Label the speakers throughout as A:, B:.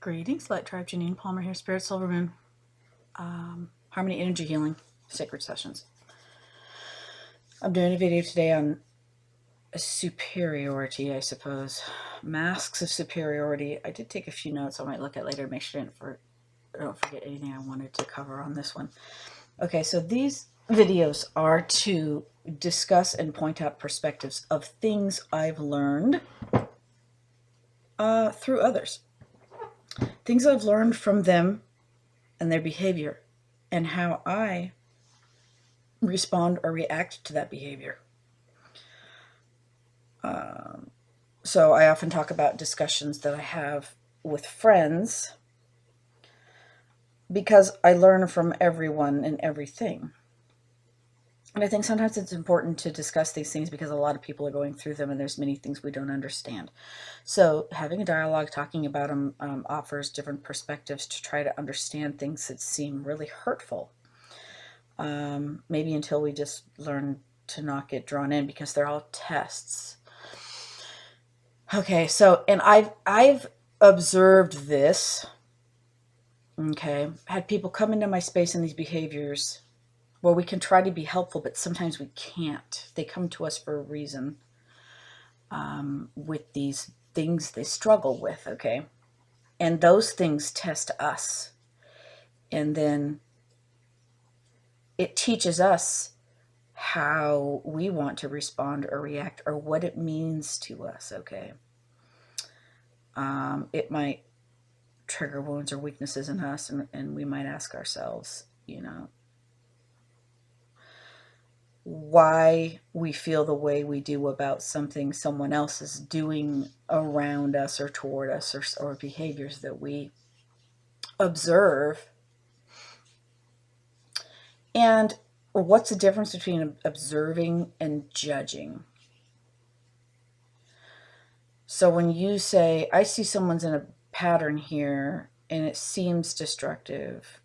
A: Greetings, Light Tribe. Janine Palmer here, Spirit Silver Moon, Harmony Energy Healing, Sacred Sessions. I'm doing a video today on superiority, I suppose. Masks of superiority. I did take a few notes I might look at later, make sure I don't forget anything I wanted to cover on this one. Okay, so these videos are to discuss and point out perspectives of things I've learned through others. Things I've learned from them and their behavior, and how I respond or react to that behavior. So I often talk about discussions that I have with friends because I learn from everyone and everything. And I think sometimes it's important to discuss these things because a lot of people are going through them and there's many things we don't understand. So having a dialogue, talking about them, offers different perspectives to try to understand things that seem really hurtful. Maybe until we just learn to not get drawn in, because they're all tests. Okay, so, and I've observed this, okay, had people come into my space in these behaviors where we can try to be helpful, but sometimes we can't. They come to us for a reason, with these things they struggle with, okay? And those things test us. And then it teaches us how we want to respond or react, or what it means to us, okay? It might trigger wounds or weaknesses in us, and we might ask ourselves, you know, why we feel the way we do about something someone else is doing around us or toward us, or behaviors that we observe. And what's the difference between observing and judging? So when you say, I see someone's in a pattern here and it seems destructive,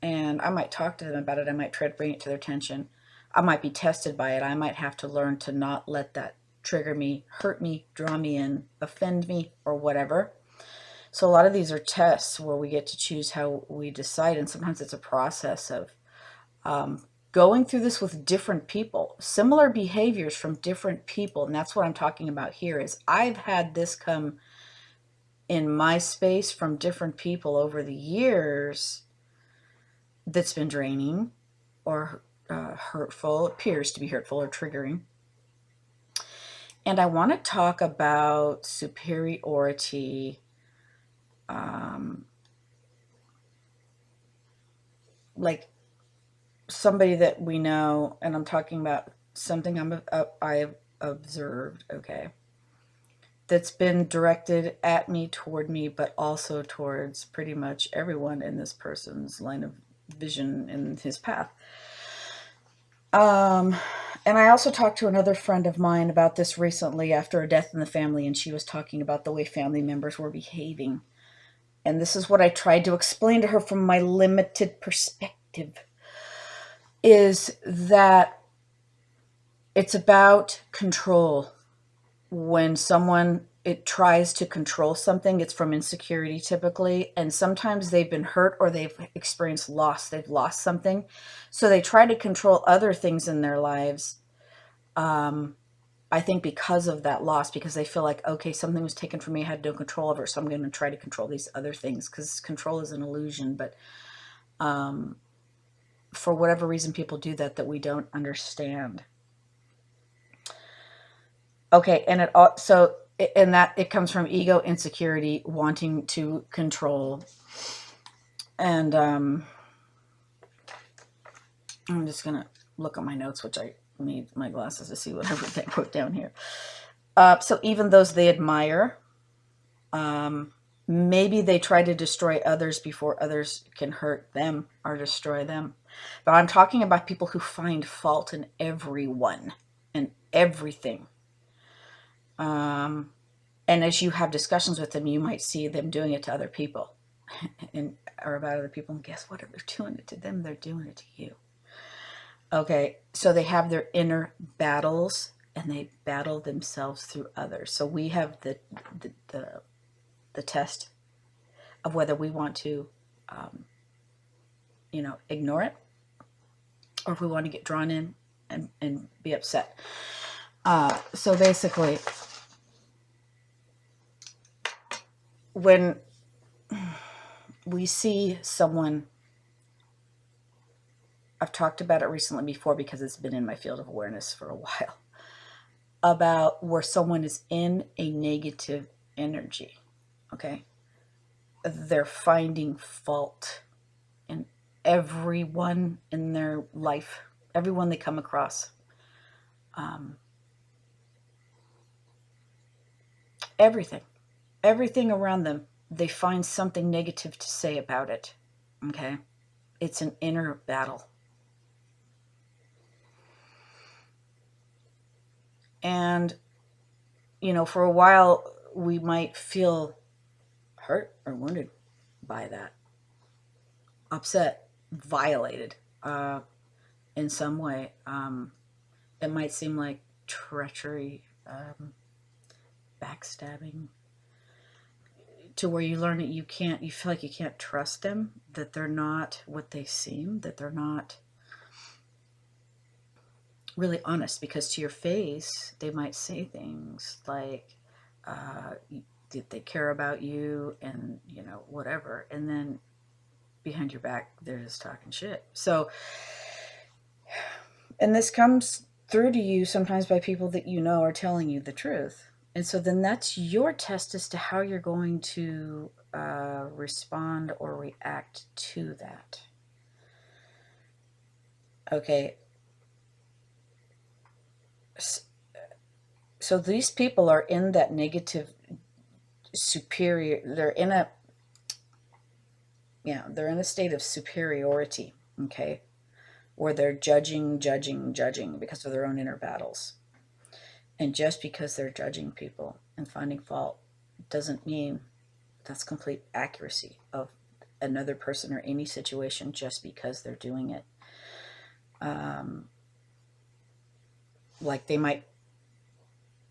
A: and I might talk to them about it, I might try to bring it to their attention, I might be tested by it, I might have to learn to not let that trigger me, hurt me, draw me in, offend me, or whatever. So a lot of these are tests where we get to choose how we decide, and sometimes it's a process of going through this with different people, similar behaviors from different people. And that's what I'm talking about here, is I've had this come in my space from different people over the years that's been draining or hurtful, appears to be hurtful or triggering. And I want to talk about superiority, like somebody that we know, and I'm talking about something I've observed, okay, that's been directed at me, toward me, but also towards pretty much everyone in this person's line of vision in his path. And I also talked to another friend of mine about this recently after a death in the family, and she was talking about the way family members were behaving. And this is what I tried to explain to her from my limited perspective, is that it's about control. When someone, it tries to control something, it's from insecurity typically, and sometimes they've been hurt or they've experienced loss. They've lost something, so they try to control other things in their lives. I think because of that loss, because they feel like, okay, something was taken from me, I had no control over it, so I'm going to try to control these other things, because control is an illusion. But for whatever reason, people do that we don't understand. Okay, and it comes from ego, insecurity, wanting to control. And I'm just going to look at my notes, which I need my glasses to see what everything I wrote down here. So even those they admire, maybe they try to destroy others before others can hurt them or destroy them. But I'm talking about people who find fault in everyone and everything. And as you have discussions with them, you might see them doing it to other people or about other people. And guess what? If they're doing it to them, they're doing it to you. Okay, so they have their inner battles and they battle themselves through others. So we have the the test of whether we want to, ignore it, or if we want to get drawn in and be upset. So basically, when we see someone, I've talked about it recently before because it's been in my field of awareness for a while, about where someone is in a negative energy, okay? They're finding fault in everyone in their life, everyone they come across. Everything around them, they find something negative to say about it, okay? It's an inner battle. And, for a while, we might feel hurt or wounded by that, upset, violated in some way. It might seem like treachery, backstabbing, to where you learn that you feel like you can't trust them, that they're not what they seem, that they're not really honest, because to your face, they might say things like, that they care about you and, whatever. And then behind your back, they're just talking shit. So, and this comes through to you sometimes by people that are telling you the truth. And so then that's your test as to how you're going to respond or react to that. Okay. So these people are in that negative they're in a state of superiority, okay, where they're judging because of their own inner battles. And just because they're judging people and finding fault doesn't mean that's complete accuracy of another person or any situation just because they're doing it. Like they might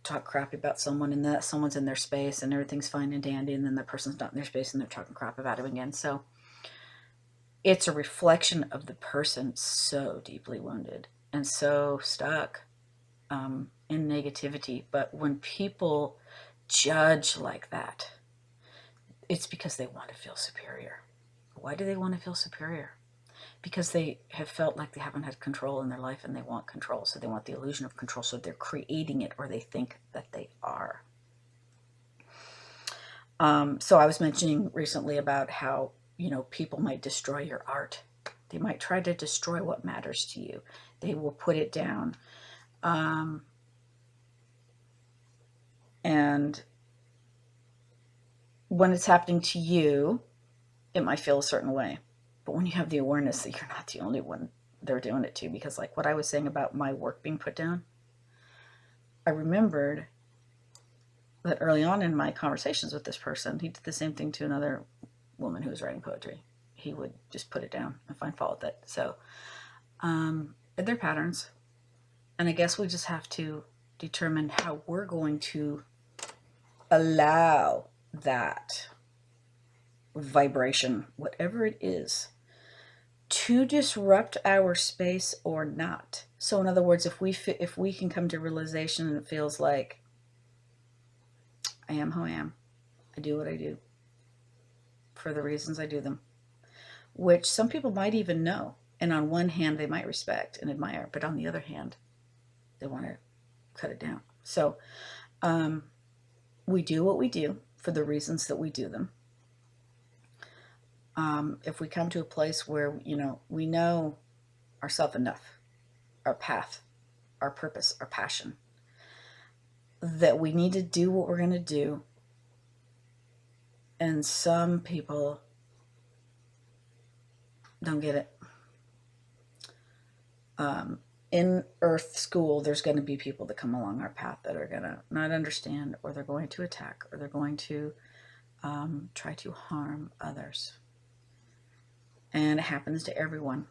A: talk crap about someone, and that someone's in their space and everything's fine and dandy, and then the person's not in their space and they're talking crap about him again. So it's a reflection of the person so deeply wounded and so stuck in negativity. But when people judge like that, it's because they want to feel superior. Why do they want to feel superior? Because they have felt like they haven't had control in their life and they want control. So they want the illusion of control. So they're creating it, or they think that they are. So I was mentioning recently about how, people might destroy your art. They might try to destroy what matters to you. They will put it down. And when it's happening to you, it might feel a certain way. But when you have the awareness that you're not the only one they're doing it to, because like what I was saying about my work being put down, I remembered that early on in my conversations with this person, he did the same thing to another woman who was writing poetry. He would just put it down and find fault with it. So they're patterns. And I guess we just have to determine how we're going to allow that vibration, whatever it is, to disrupt our space or not. So in other words, if we can come to realization and it feels like I am who I am, I do what I do for the reasons I do them, which some people might even know, and on one hand they might respect and admire, but on the other hand they want to cut it down. So we do what we do for the reasons that we do them. If we come to a place where, we know ourselves enough, our path, our purpose, our passion, that we need to do what we're going to do. And some people don't get it. In Earth School, there's going to be people that come along our path that are going to not understand, or they're going to attack, or they're going to try to harm others. And it happens to everyone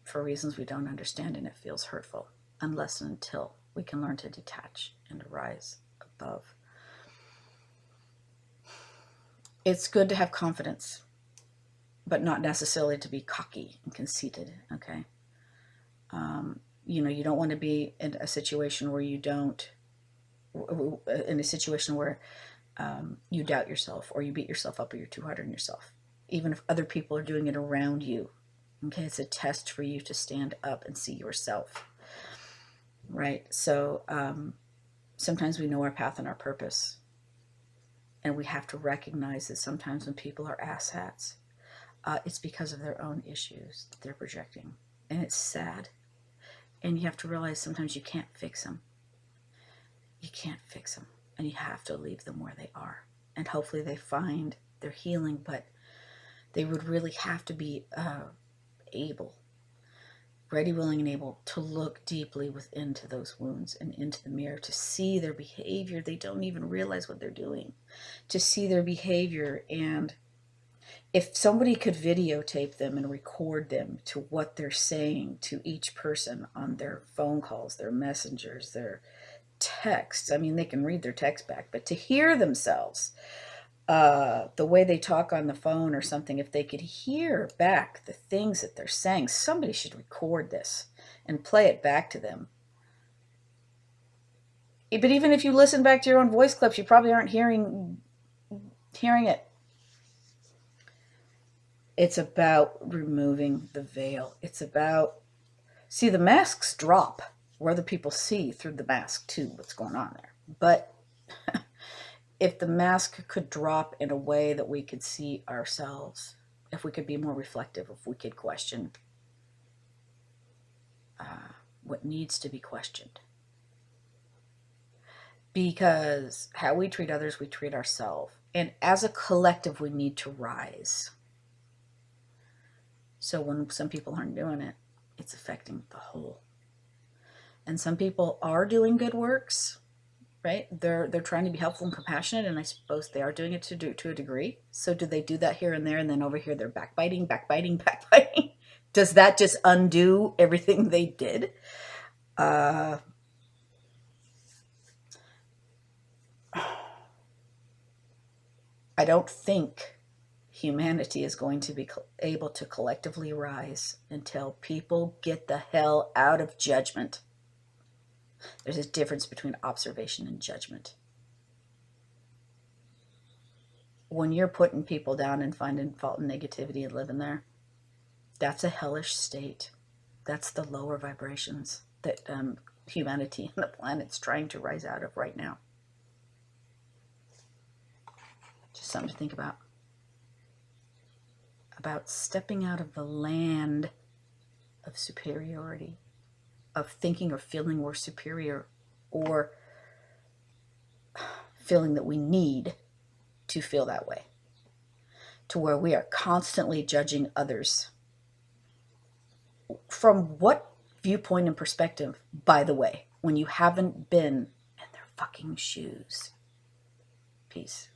A: for reasons we don't understand, and it feels hurtful unless and until we can learn to detach and to rise above. It's good to have confidence, but not necessarily to be cocky and conceited, okay? You know, you don't want to be in a situation where you don't, in a situation where you doubt yourself or you beat yourself up or you're too hard on yourself. Even if other people are doing it around you, okay? It's a test for you to stand up and see yourself, right? So sometimes we know our path and our purpose, and we have to recognize that sometimes when people are asshats, it's because of their own issues that they're projecting, and it's sad. And you have to realize sometimes you can't fix them. You can't fix them, and you have to leave them where they are. And hopefully they find their healing, but they would really have to be able, ready, willing, and able to look deeply within to those wounds and into the mirror to see their behavior. They don't even realize what they're doing. To see their behavior, and if somebody could videotape them and record them to what they're saying to each person on their phone calls, their messengers, their texts. I mean, they can read their text back, but to hear themselves, the way they talk on the phone or something, if they could hear back the things that they're saying, somebody should record this and play it back to them. But even if you listen back to your own voice clips, you probably aren't hearing it. It's about removing the veil. It's about, see, the masks drop where other people see through the mask too what's going on there. But if the mask could drop in a way that we could see ourselves, if we could be more reflective, if we could question what needs to be questioned. Because how we treat others, we treat ourselves. And as a collective, we need to rise. So when some people aren't doing it, it's affecting the whole. And some people are doing good works, right? They're trying to be helpful and compassionate, and I suppose they are doing it to a degree. So do they do that here and there, and then over here they're backbiting? Does that just undo everything they did? I don't think humanity is going to be able to collectively rise until people get the hell out of judgment. There's a difference between observation and judgment. When you're putting people down and finding fault and negativity and living there, that's a hellish state. That's the lower vibrations that humanity and the planet's trying to rise out of right now. Just something to think about. About stepping out of the land of superiority, of thinking or feeling we're superior, or feeling that we need to feel that way, to where we are constantly judging others. From what viewpoint and perspective, by the way, when you haven't been in their fucking shoes? Peace.